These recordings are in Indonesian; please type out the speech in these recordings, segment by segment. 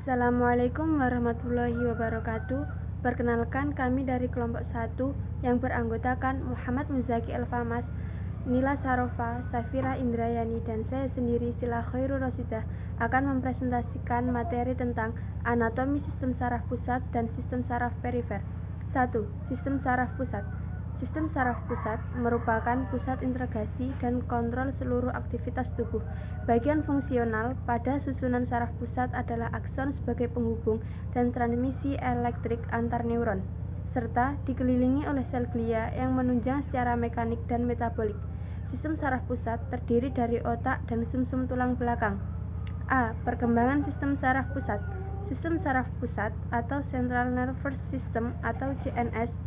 Assalamualaikum warahmatullahi wabarakatuh. Perkenalkan, kami dari kelompok 1 yang beranggotakan Muhammad Muzaki Elfamas, Nila Sarofa, Safira Indrayani, dan saya sendiri Sila Khairul Rosidah akan mempresentasikan materi tentang anatomi sistem saraf pusat dan sistem saraf perifer. 1. Sistem saraf pusat. Sistem saraf pusat merupakan pusat integrasi dan kontrol seluruh aktivitas tubuh. Bagian fungsional pada susunan saraf pusat adalah akson sebagai penghubung dan transmisi elektrik antar neuron, serta dikelilingi oleh sel glia yang menunjang secara mekanik dan metabolik. Sistem saraf pusat terdiri dari otak dan sumsum tulang belakang. A. Perkembangan sistem saraf pusat. Sistem saraf pusat atau Central Nervous System atau CNS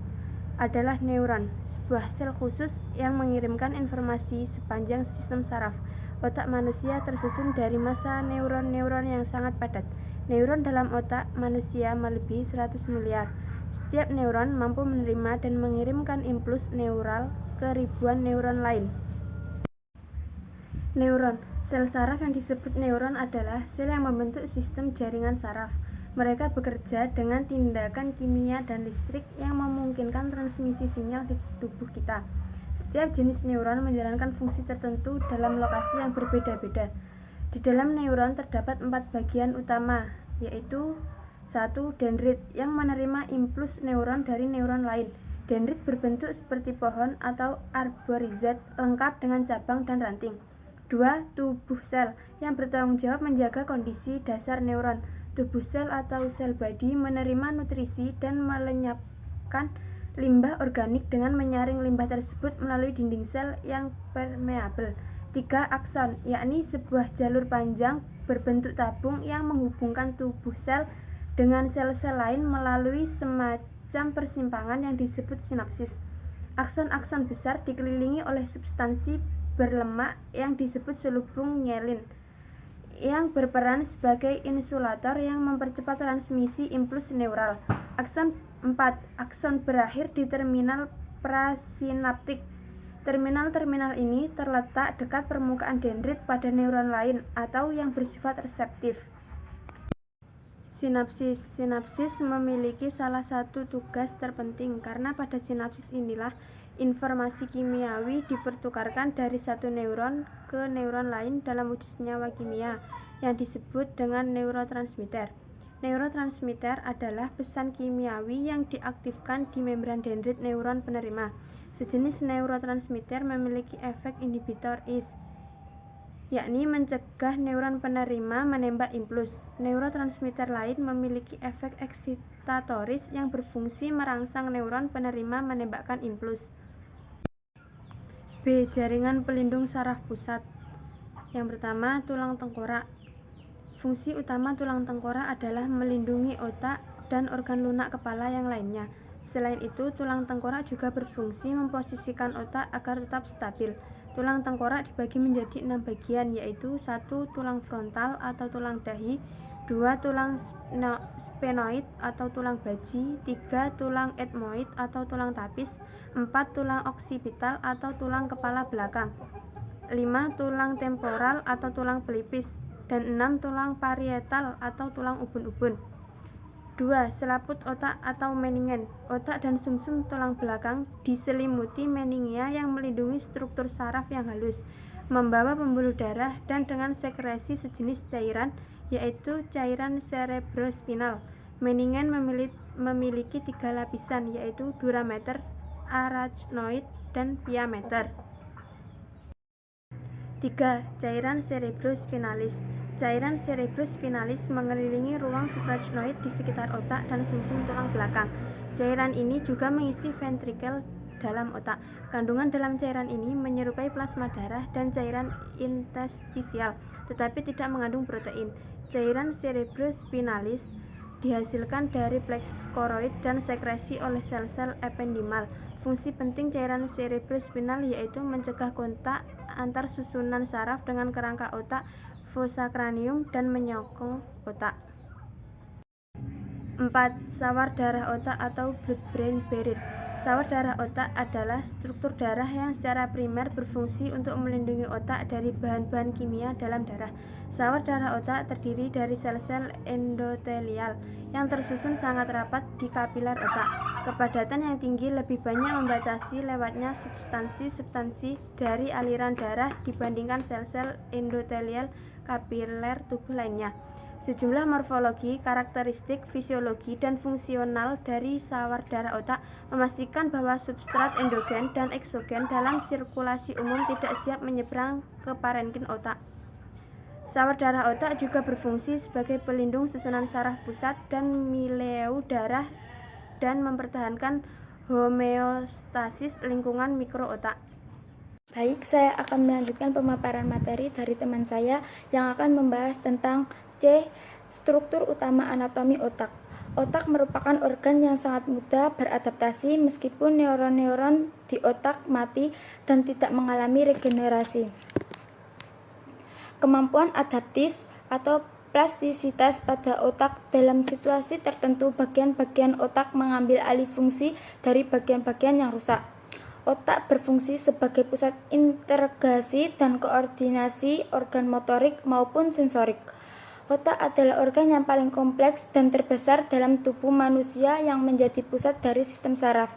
adalah neuron, sebuah sel khusus yang mengirimkan informasi sepanjang sistem saraf. Otak manusia tersusun dari massa neuron-neuron yang sangat padat. Neuron dalam otak manusia melebihi 100 miliar. Setiap neuron mampu menerima dan mengirimkan impuls neural ke ribuan neuron lain. Neuron. Sel saraf yang disebut neuron adalah sel yang membentuk sistem jaringan saraf. Mereka bekerja dengan tindakan kimia dan listrik yang memungkinkan transmisi sinyal di tubuh kita. Setiap jenis neuron menjalankan fungsi tertentu dalam lokasi yang berbeda-beda. Di dalam neuron terdapat 4 bagian utama, yaitu 1. Dendrit yang menerima impuls neuron dari neuron lain. Dendrit berbentuk seperti pohon atau arborizat lengkap dengan cabang dan ranting. 2. Tubuh sel yang bertanggung jawab menjaga kondisi dasar neuron. Tubuh sel atau sel body menerima nutrisi dan melenyapkan limbah organik dengan menyaring limbah tersebut melalui dinding sel yang permeabel. 3. Akson, yakni sebuah jalur panjang berbentuk tabung yang menghubungkan tubuh sel dengan sel-sel lain melalui semacam persimpangan yang disebut sinapsis. Akson-akson besar dikelilingi oleh substansi berlemak yang disebut selubung myelin, yang berperan sebagai insulator yang mempercepat transmisi impuls neural. Akson 4. Akson berakhir di terminal prasinaptik. Terminal-terminal ini terletak dekat permukaan dendrit pada neuron lain atau yang bersifat reseptif. Sinapsis. Sinapsis memiliki salah satu tugas terpenting karena pada sinapsis inilah informasi kimiawi dipertukarkan dari satu neuron ke neuron lain dalam wujud senyawa kimia yang disebut dengan neurotransmitter. Neurotransmitter adalah pesan kimiawi yang diaktifkan di membran dendrit neuron penerima. Sejenis neurotransmitter memiliki efek inhibitoris, yakni mencegah neuron penerima menembak impuls. Neurotransmitter lain memiliki efek eksitatoris yang berfungsi merangsang neuron penerima menembakkan impuls. B. Jaringan pelindung saraf pusat. Yang pertama, tulang tengkorak. Fungsi utama tulang tengkorak adalah melindungi otak dan organ lunak kepala yang lainnya. Selain itu, tulang tengkorak juga berfungsi memposisikan otak agar tetap stabil. Tulang tengkorak dibagi menjadi 6 bagian, yaitu 1. Tulang frontal atau tulang dahi, 2. Tulang sphenoid atau tulang baji, 3. Tulang ethmoid atau tulang tapis, 4. Tulang oksipital atau tulang kepala belakang, 5. Tulang temporal atau tulang pelipis, dan 6. Tulang parietal atau tulang ubun-ubun. 2. Selaput otak atau meningen. Otak dan sumsum tulang belakang diselimuti meningia yang melindungi struktur saraf yang halus, membawa pembuluh darah, dan dengan sekresi sejenis cairan, yaitu cairan cerebrospinal. Meningen memiliki 3 lapisan, yaitu durameter, arachnoid, dan pia mater. 3. Cairan cerebrospinalis. Cairan cerebrospinalis mengelilingi ruang suprachnoid di sekitar otak dan sumsum tulang belakang. Cairan ini juga mengisi ventrikel dalam otak. Kandungan dalam cairan ini menyerupai plasma darah dan cairan interstisial, tetapi tidak mengandung protein. Cairan cerebrospinalis dihasilkan dari plexus koroid dan sekresi oleh sel-sel ependimal. Fungsi penting cairan cerebrospinal yaitu mencegah kontak antar susunan saraf dengan kerangka otak, fossa kranium, dan menyokong otak. 4. Sawar darah otak atau blood-brain barrier. Sawar darah otak adalah struktur darah yang secara primer berfungsi untuk melindungi otak dari bahan-bahan kimia dalam darah. Sawar darah otak terdiri dari sel-sel endotelial yang tersusun sangat rapat di kapiler otak. Kepadatan yang tinggi lebih banyak membatasi lewatnya substansi-substansi dari aliran darah dibandingkan sel-sel endotelial kapiler tubuh lainnya. Sejumlah morfologi, karakteristik, fisiologi, dan fungsional dari sawar darah otak memastikan bahwa substrat endogen dan eksogen dalam sirkulasi umum tidak siap menyeberang ke parenkim otak. Sawar darah otak juga berfungsi sebagai pelindung susunan saraf pusat dan mileu darah dan mempertahankan homeostasis lingkungan mikro otak. Baik, saya akan melanjutkan pemaparan materi dari teman saya yang akan membahas tentang C. Struktur utama anatomi otak. Otak merupakan organ yang sangat mudah beradaptasi meskipun neuron-neuron di otak mati dan tidak mengalami regenerasi. Kemampuan adaptis atau plastisitas pada otak dalam situasi tertentu bagian-bagian otak mengambil alih fungsi dari bagian-bagian yang rusak. Otak berfungsi sebagai pusat integrasi dan koordinasi organ motorik maupun sensorik. Otak adalah organ yang paling kompleks dan terbesar dalam tubuh manusia yang menjadi pusat dari sistem saraf.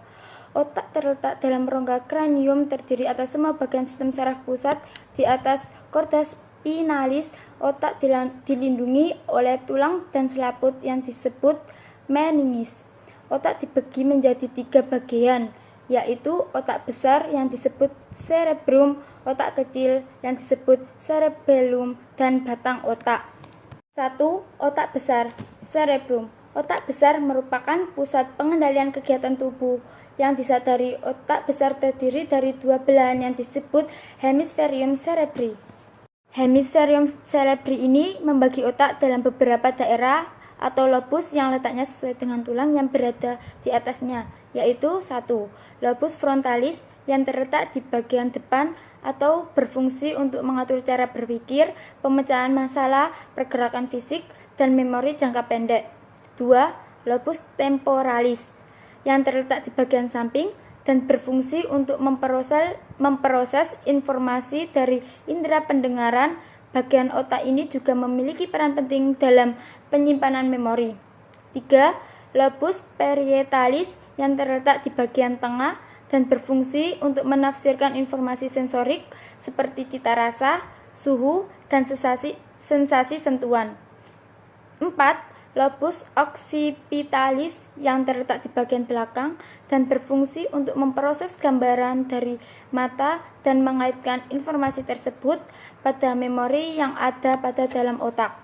Otak terletak dalam rongga kranium terdiri atas semua bagian sistem saraf pusat. Di atas korda spinalis, otak dilindungi oleh tulang dan selaput yang disebut meningis. Otak dibagi menjadi 3 bagian, yaitu otak besar yang disebut cerebrum, otak kecil yang disebut cerebellum, dan batang otak. 1. Otak besar, cerebrum. Otak besar merupakan pusat pengendalian kegiatan tubuh. Yang disadari, otak besar terdiri dari 2 belahan yang disebut hemisferium cerebri. Hemisferium cerebri ini membagi otak dalam beberapa daerah atau lobus yang letaknya sesuai dengan tulang yang berada di atasnya, yaitu 1. Lobus frontalis yang terletak di bagian depan atau berfungsi untuk mengatur cara berpikir, pemecahan masalah, pergerakan fisik, dan memori jangka pendek. 2. Lobus temporalis yang terletak di bagian samping dan berfungsi untuk memproses informasi dari indera pendengaran. Bagian otak ini juga memiliki peran penting dalam penyimpanan memori. 3. Lobus parietalis yang terletak di bagian tengah dan berfungsi untuk menafsirkan informasi sensorik seperti cita rasa, suhu, dan sensasi sentuhan. 4. Lobus occipitalis yang terletak di bagian belakang dan berfungsi untuk memproses gambaran dari mata dan mengaitkan informasi tersebut pada memori yang ada pada dalam otak.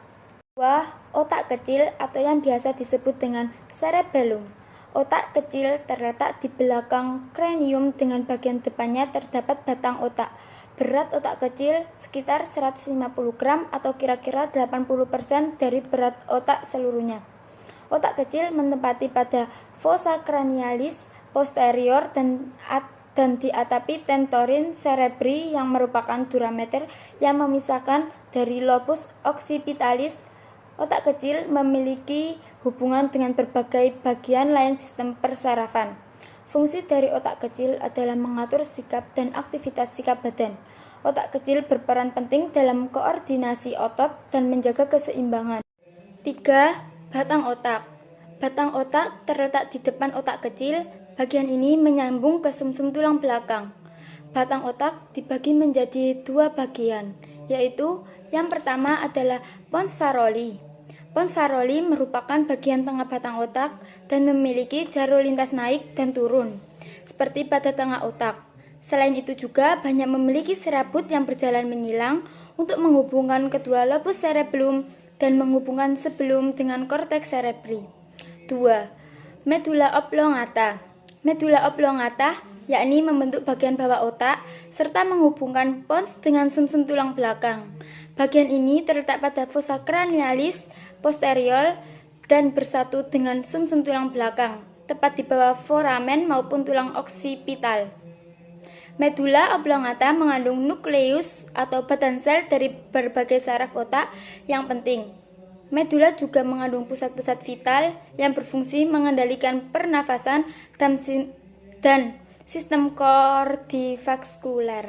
2. Otak kecil atau yang biasa disebut dengan cerebellum. Otak kecil terletak di belakang kranium, dengan bagian depannya terdapat batang otak. Berat otak kecil sekitar 150 gram atau kira-kira 80% dari berat otak seluruhnya. Otak kecil menempati pada fossa cranialis posterior dan diatapi tentorin cerebri yang merupakan durameter yang memisahkan dari lobus occipitalis. Otak kecil memiliki hubungan dengan berbagai bagian lain sistem persarafan. Fungsi dari otak kecil adalah mengatur sikap dan aktivitas sikap badan. Otak kecil berperan penting dalam koordinasi otot dan menjaga keseimbangan. 3. Batang otak. Batang otak terletak di depan otak kecil. Bagian ini menyambung ke sumsum tulang belakang. Batang otak dibagi menjadi 2 bagian, yaitu yang pertama adalah pons faroli. Pons faroli merupakan bagian tengah batang otak dan memiliki jalur lintas naik dan turun, seperti pada tengah otak. Selain itu juga banyak memiliki serabut yang berjalan menyilang untuk menghubungkan kedua lobus cerebellum dan menghubungkan sebelum dengan korteks cerebri. 2. Medulla oblongata. Medulla oblongata yakni membentuk bagian bawah otak serta menghubungkan pons dengan sumsum tulang belakang. Bagian ini terletak pada fossa cranialis posterior dan bersatu dengan sumsum tulang belakang, tepat di bawah foramen maupun tulang oksipital. Medulla oblongata mengandung nukleus atau badan sel dari berbagai saraf otak yang penting. Medulla juga mengandung pusat-pusat vital yang berfungsi mengendalikan pernafasan dan sistem kordivaskuler.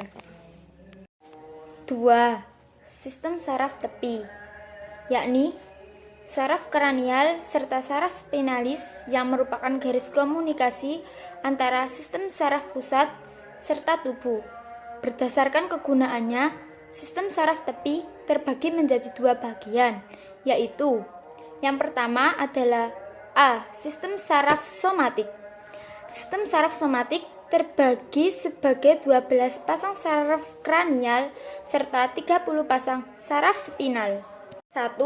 2. Sistem saraf tepi, yakni saraf kranial serta saraf spinalis yang merupakan garis komunikasi antara sistem saraf pusat serta tubuh. Berdasarkan kegunaannya, sistem saraf tepi terbagi menjadi dua bagian, yaitu yang pertama adalah A. Sistem saraf somatik. Sistem saraf somatik terbagi sebagai 12 pasang saraf kranial serta 30 pasang saraf spinal. 1.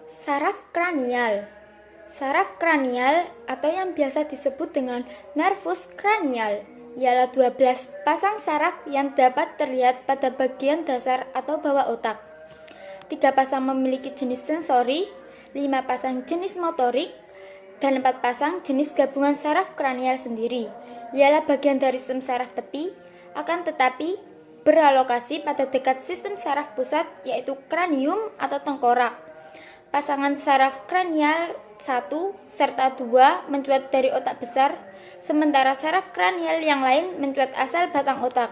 Saraf kranial. Saraf kranial atau yang biasa disebut dengan nervus kranial ialah 12 pasang saraf yang dapat terlihat pada bagian dasar atau bawah otak. 3 pasang memiliki jenis sensori, 5 pasang jenis motorik, dan 4 pasang jenis gabungan saraf kranial sendiri. Ialah bagian dari sistem saraf tepi, akan tetapi beralokasi pada dekat sistem saraf pusat, yaitu kranium atau tengkorak. Pasangan saraf kranial 1 serta 2 mencuat dari otak besar, sementara saraf kranial yang lain mencuat asal batang otak.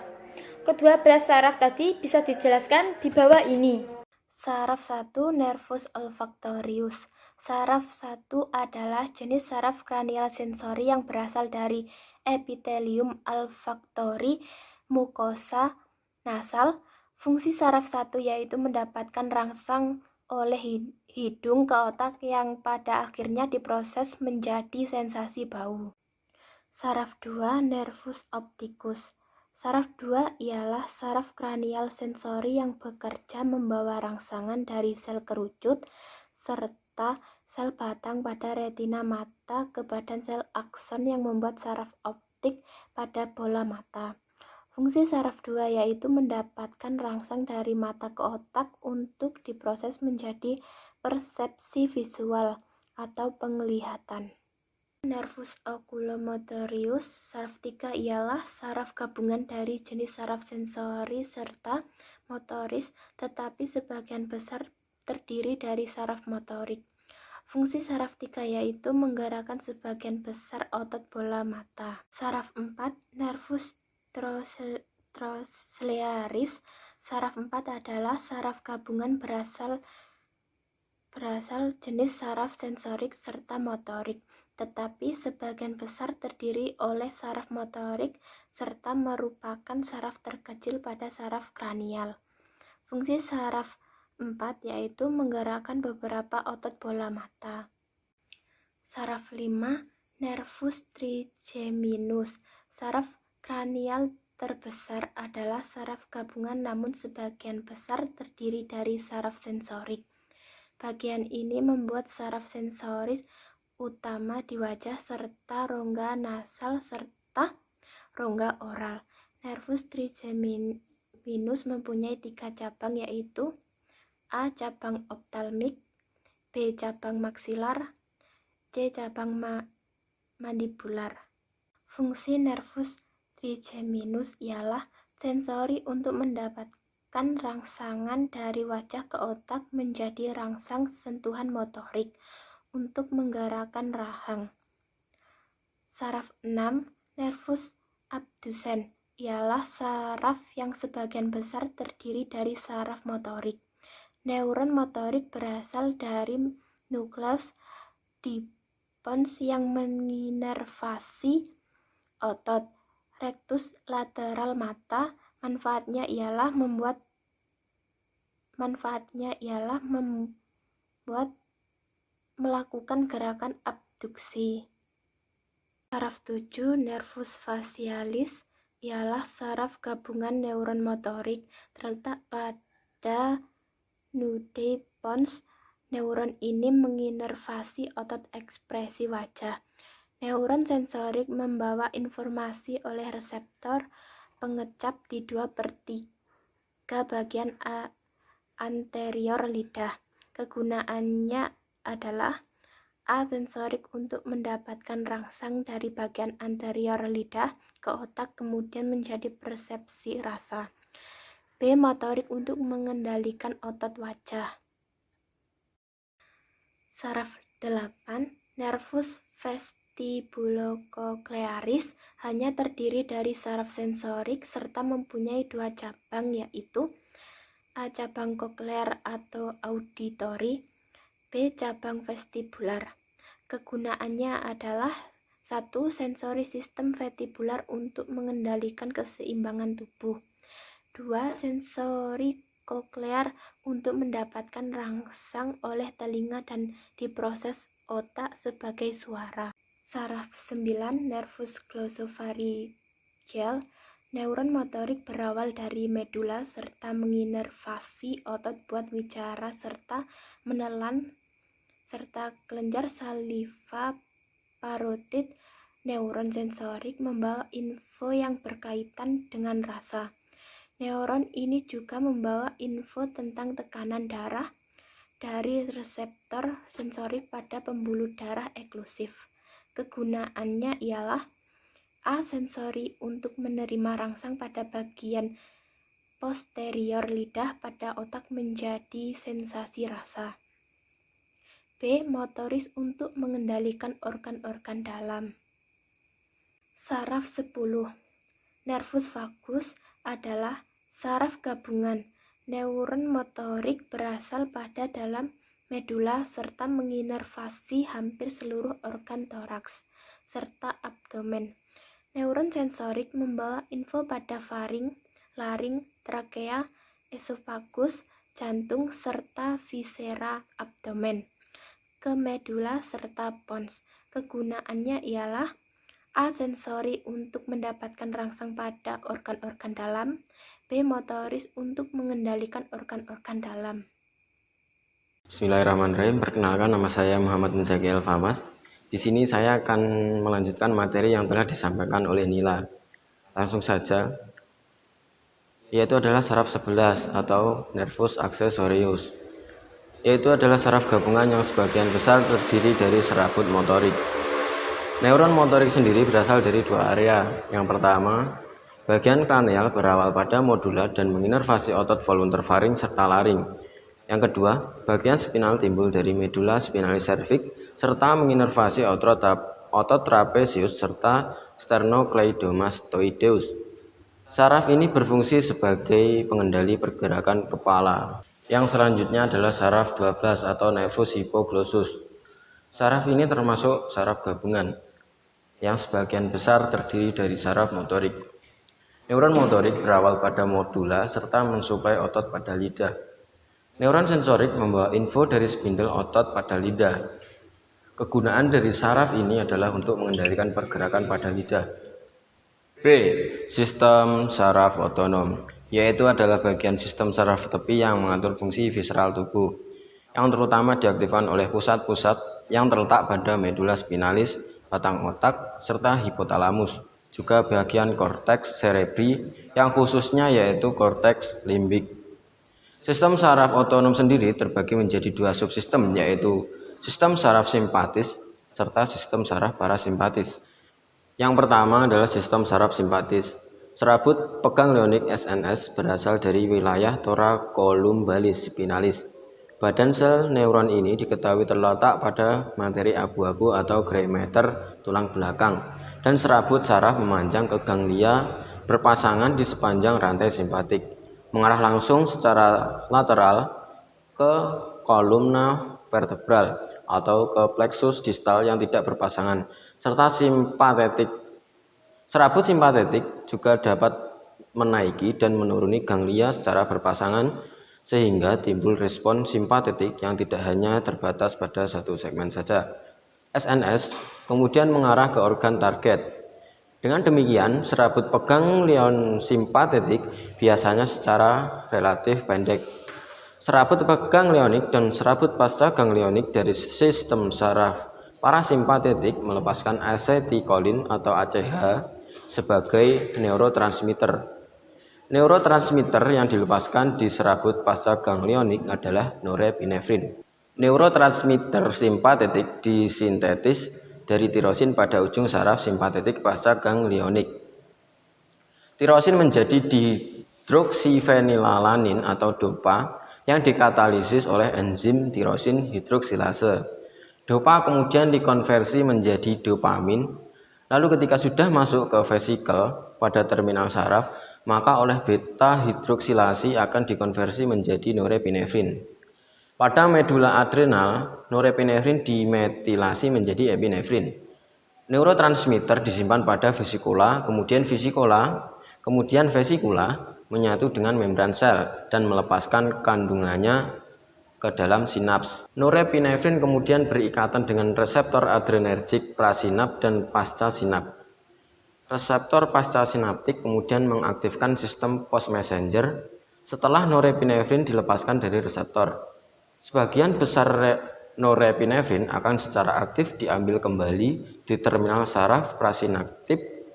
Kedua belas saraf tadi bisa dijelaskan di bawah ini. Saraf 1 nervus olfactorius. Saraf 1 adalah jenis saraf kranial sensori yang berasal dari epitelium olfaktori mukosa nasal. Fungsi saraf 1 yaitu mendapatkan rangsang oleh hidung ke otak yang pada akhirnya diproses menjadi sensasi bau. Saraf 2 nervus opticus. Saraf 2 ialah saraf kranial sensori yang bekerja membawa rangsangan dari sel kerucut serta sel batang pada retina mata ke badan sel akson yang membuat saraf optik pada bola mata. Fungsi saraf 2 yaitu mendapatkan rangsang dari mata ke otak untuk diproses menjadi persepsi visual atau penglihatan. Nervus oculomotorius. Saraf 3 ialah saraf gabungan dari jenis saraf sensori serta motoris, tetapi sebagian besar terdiri dari saraf motorik. Fungsi saraf 3 yaitu menggerakkan sebagian besar otot bola mata. Saraf 4 nervus trochlearis. Saraf 4 adalah saraf gabungan berasal jenis saraf sensorik serta motorik, tetapi sebagian besar terdiri oleh saraf motorik serta merupakan saraf terkecil pada saraf kranial. Fungsi saraf 4 yaitu menggerakkan beberapa otot bola mata. Saraf 5 nervus trigeminus. Saraf kranial terbesar adalah saraf gabungan namun sebagian besar terdiri dari saraf sensorik. Bagian ini membuat saraf sensoris utama di wajah serta rongga nasal serta rongga oral. Nervus trigeminus mempunyai 3 cabang yaitu A. Cabang optalmik, B. Cabang maksilar, C. Cabang mandibular. Fungsi nervus trigeminus ialah sensori untuk mendapatkan rangsangan dari wajah ke otak menjadi rangsang sentuhan motorik untuk menggerakkan rahang. Saraf 6 nervus abducens ialah saraf yang sebagian besar terdiri dari saraf motorik. Neuron motorik berasal dari nukleus dipons yang menginervasi otot rectus lateral mata. Manfaatnya ialah membuat melakukan gerakan abduksi. Saraf 7 nervus facialis ialah saraf gabungan neuron motorik terletak pada nude pons. Neuron ini menginervasi otot ekspresi wajah. Neuron sensorik membawa informasi oleh reseptor pengecap di 2/3 bagian anterior lidah. Kegunaannya adalah A. Sensorik untuk mendapatkan rangsang dari bagian anterior lidah ke otak kemudian menjadi persepsi rasa. B. Motorik untuk mengendalikan otot wajah. Saraf 8 nervus vestibulosus vestibulococlearis hanya terdiri dari saraf sensorik serta mempunyai dua cabang, yaitu A. Cabang koklear atau auditory, B. Cabang vestibular. Kegunaannya adalah 1. Sensori sistem vestibular untuk mengendalikan keseimbangan tubuh. 2. Sensori koklear untuk mendapatkan rangsang oleh telinga dan diproses otak sebagai suara. Saraf 9. Nervus glossopharyngeal. Neuron motorik berawal dari medula serta menginervasi otot buat bicara serta menelan serta kelenjar saliva parotid. Neuron sensorik membawa info yang berkaitan dengan rasa. Neuron ini juga membawa info tentang tekanan darah dari reseptor sensorik pada pembuluh darah eksklusif. Kegunaannya ialah A. Sensori untuk menerima rangsang pada bagian posterior lidah pada otak menjadi sensasi rasa. B. Motoris untuk mengendalikan organ-organ dalam. Saraf 10. Nervus vagus adalah saraf gabungan. Neuron motorik berasal pada dalam medula serta menginervasi hampir seluruh organ toraks serta abdomen. Neuron sensorik membawa info pada faring, laring, trakea, esofagus, jantung, serta visera abdomen, ke medula serta pons. Kegunaannya ialah A. Sensori untuk mendapatkan rangsang pada organ-organ dalam. B. Motoris untuk mengendalikan organ-organ dalam. Bismillahirrahmanirrahim. Perkenalkan, nama saya Muhammad Muzaki Alfamas. Di sini saya akan melanjutkan materi yang telah disampaikan oleh Nila. Langsung saja, yaitu adalah saraf 11 atau nervus accessorius. Yaitu adalah saraf gabungan yang sebagian besar terdiri dari serabut motorik. Neuron motorik sendiri berasal dari dua area. Yang pertama, bagian kranial berawal pada modula dan menginervasi otot voluntar faring serta laring. Yang kedua, bagian spinal timbul dari medula spinalis cervix serta menginervasi otot trapezius serta sternocleidomastoideus. Saraf ini berfungsi sebagai pengendali pergerakan kepala. Yang selanjutnya adalah saraf 12 atau nervus hypoglossus. Saraf ini termasuk saraf gabungan yang sebagian besar terdiri dari saraf motorik. Neuron motorik berawal pada modula serta mensuplai otot pada lidah. Neuron sensorik membawa info dari spindel otot pada lidah. Kegunaan dari saraf ini adalah untuk mengendalikan pergerakan pada lidah. B. Sistem saraf otonom, yaitu adalah bagian sistem saraf tepi yang mengatur fungsi visceral tubuh, yang terutama diaktifkan oleh pusat-pusat yang terletak pada medula spinalis, batang otak, serta hipotalamus. Juga bagian korteks cerebri yang khususnya yaitu korteks limbik. Sistem saraf otonom sendiri terbagi menjadi dua subsistem, yaitu sistem saraf simpatis serta sistem saraf parasimpatis. Yang pertama adalah sistem saraf simpatis. Serabut peganglionik SNS berasal dari wilayah thoracolumbalis spinalis. Badan sel neuron ini diketahui terletak pada materi abu-abu atau gray matter tulang belakang, dan serabut saraf memanjang ke ganglia berpasangan di sepanjang rantai simpatik, mengarah langsung secara lateral ke kolumna vertebral atau ke plexus distal yang tidak berpasangan, serta simpatetik. Serabut simpatetik juga dapat menaiki dan menuruni ganglia secara berpasangan sehingga timbul respon simpatetik yang tidak hanya terbatas pada satu segmen saja. SNS kemudian mengarah ke organ target. Dengan demikian, serabut peganglion simpatetik biasanya secara relatif pendek. Serabut peganglionik dan serabut pascaganglionik dari sistem saraf parasimpatetik melepaskan acetylcholine atau ACH sebagai neurotransmitter. Neurotransmitter yang dilepaskan di serabut pascaganglionik adalah norepinefrin. Neurotransmitter simpatetik disintetis dari tirosin pada ujung saraf simpatetik pascaganglionik. Tirosin menjadi dihidroksifenilalanin atau DOPA yang dikatalisis oleh enzim tirosin hidroksilase. Dopa kemudian dikonversi menjadi dopamin. Lalu ketika sudah masuk ke vesikel pada terminal saraf, maka oleh beta hidroksilasi akan dikonversi menjadi norepinefrin. Pada medula adrenal, norepinefrin dimetilasi menjadi epinefrin. Neurotransmitter disimpan pada vesikula, kemudian vesikula menyatu dengan membran sel dan melepaskan kandungannya ke dalam sinaps. Norepinefrin kemudian berikatan dengan reseptor adrenergik prasinap dan pasca sinap. Reseptor pasca sinaptik kemudian mengaktifkan sistem post messenger setelah norepinefrin dilepaskan dari reseptor. Sebagian besar norepinefrin akan secara aktif diambil kembali di terminal saraf prasinaptik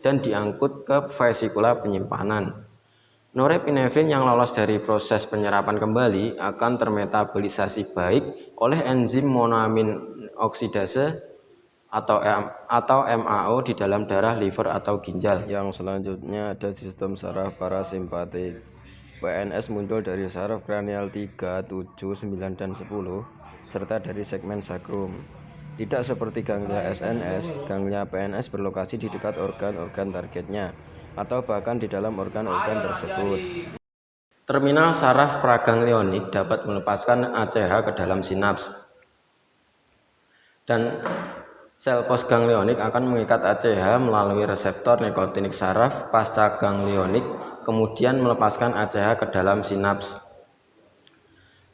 dan diangkut ke vesikula penyimpanan. Norepinefrin yang lolos dari proses penyerapan kembali akan termetabolisasi baik oleh enzim monoamin oksidase atau MAO di dalam darah, liver, atau ginjal. Yang selanjutnya ada sistem saraf parasimpatik. PNS muncul dari saraf kranial 3, 7, 9, dan 10 serta dari segmen sakrum. Tidak seperti ganglia SNS, ganglia PNS berlokasi di dekat organ-organ targetnya atau bahkan di dalam organ-organ tersebut. Terminal saraf praganglionik dapat melepaskan ACH ke dalam sinaps. Dan sel postganglionik akan mengikat ACH melalui reseptor nikotinik saraf pasca ganglionik, kemudian melepaskan ACH ke dalam sinaps.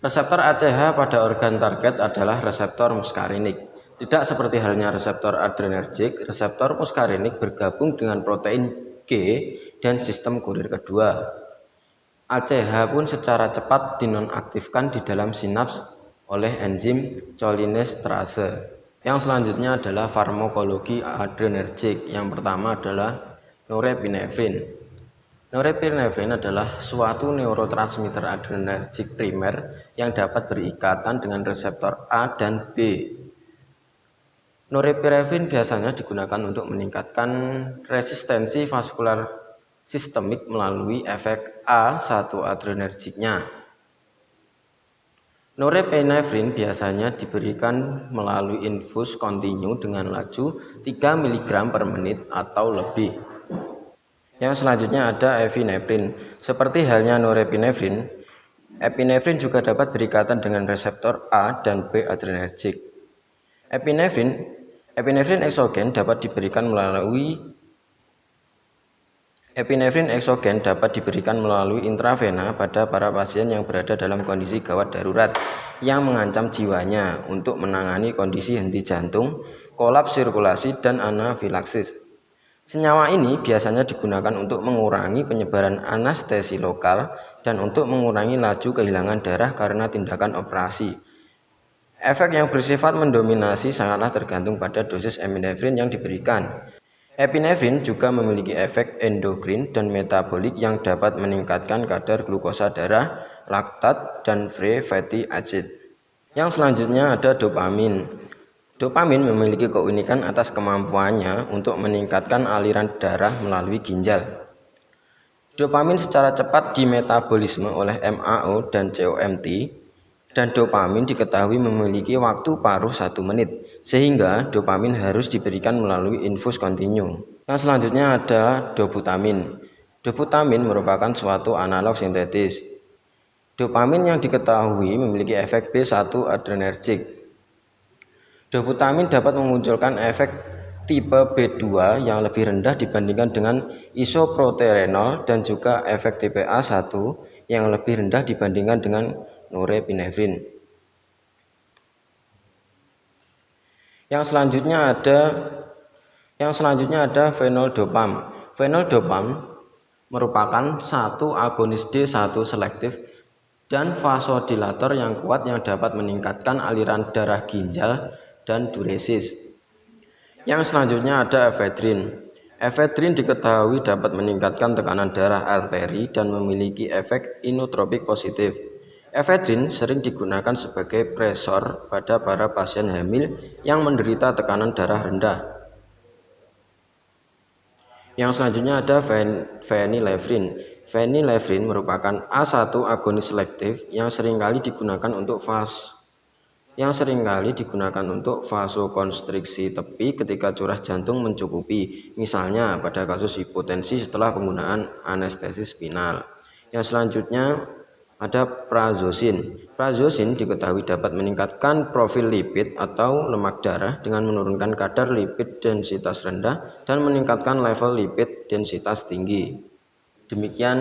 Reseptor ACH pada organ target adalah reseptor muskarinik. Tidak seperti halnya reseptor adrenergik, reseptor muskarinik bergabung dengan protein G dan sistem kurir kedua. ACH pun secara cepat dinonaktifkan di dalam sinaps oleh enzim cholinesterase. Yang selanjutnya adalah farmakologi adrenergik. Yang pertama adalah norepinefrin. Norepinefrin adalah suatu neurotransmitter adrenergik primer yang dapat berikatan dengan reseptor A dan B. Norepinefrin biasanya digunakan untuk meningkatkan resistensi vaskular sistemik melalui efek A1 adrenergiknya. Norepinefrin biasanya diberikan melalui infus kontinu dengan laju 3 mg per menit atau lebih. Yang selanjutnya ada epinefrin. Seperti halnya norepinefrin, epinefrin juga dapat berikatan dengan reseptor A dan B adrenergik. Epinefrin eksogen dapat diberikan melalui intravena pada para pasien yang berada dalam kondisi gawat darurat yang mengancam jiwanya untuk menangani kondisi henti jantung, kolaps sirkulasi, dan anafilaksis. Senyawa ini biasanya digunakan untuk mengurangi penyebaran anestesi lokal dan untuk mengurangi laju kehilangan darah karena tindakan operasi. Efek yang bersifat mendominasi sangatlah tergantung pada dosis epinefrin yang diberikan. Epinefrin juga memiliki efek endokrin dan metabolik yang dapat meningkatkan kadar glukosa darah, laktat, dan free fatty acid. Yang selanjutnya ada dopamin. Dopamin memiliki keunikan atas kemampuannya untuk meningkatkan aliran darah melalui ginjal. Dopamin secara cepat dimetabolisme oleh MAO dan COMT, dan dopamin diketahui memiliki waktu paruh 1 menit, sehingga dopamin harus diberikan melalui infus kontinu. Yang selanjutnya ada dobutamin. Dobutamin merupakan suatu analog sintetis. Dopamin yang diketahui memiliki efek B1 adrenergik. Dobutamin dapat memunculkan efek tipe B2 yang lebih rendah dibandingkan dengan isoproterenol dan juga efek tipe A1 yang lebih rendah dibandingkan dengan norepinefrin. Yang selanjutnya ada fenoldopam. Fenoldopam merupakan satu agonis D1 selektif dan vasodilator yang kuat yang dapat meningkatkan aliran darah ginjal dan diuresis. Yang selanjutnya ada efedrin. Efedrin diketahui dapat meningkatkan tekanan darah arteri dan memiliki efek inotropik positif. Efedrin sering digunakan sebagai presor pada para pasien hamil yang menderita tekanan darah rendah. Yang selanjutnya ada phenylephrine. Phenylephrine merupakan A1 agonis selektif yang seringkali digunakan untuk yang seringkali digunakan untuk vasokonstriksi tepi ketika curah jantung mencukupi, misalnya pada kasus hipotensi setelah penggunaan anestesi spinal. Yang selanjutnya ada prazosin. Prazosin diketahui dapat meningkatkan profil lipid atau lemak darah dengan menurunkan kadar lipid densitas rendah dan meningkatkan level lipid densitas tinggi. Demikian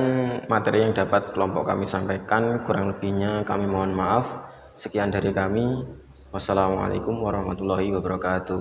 materi yang dapat kelompok kami sampaikan, kurang lebihnya kami mohon maaf. Sekian dari kami. Wassalamualaikum warahmatullahi wabarakatuh.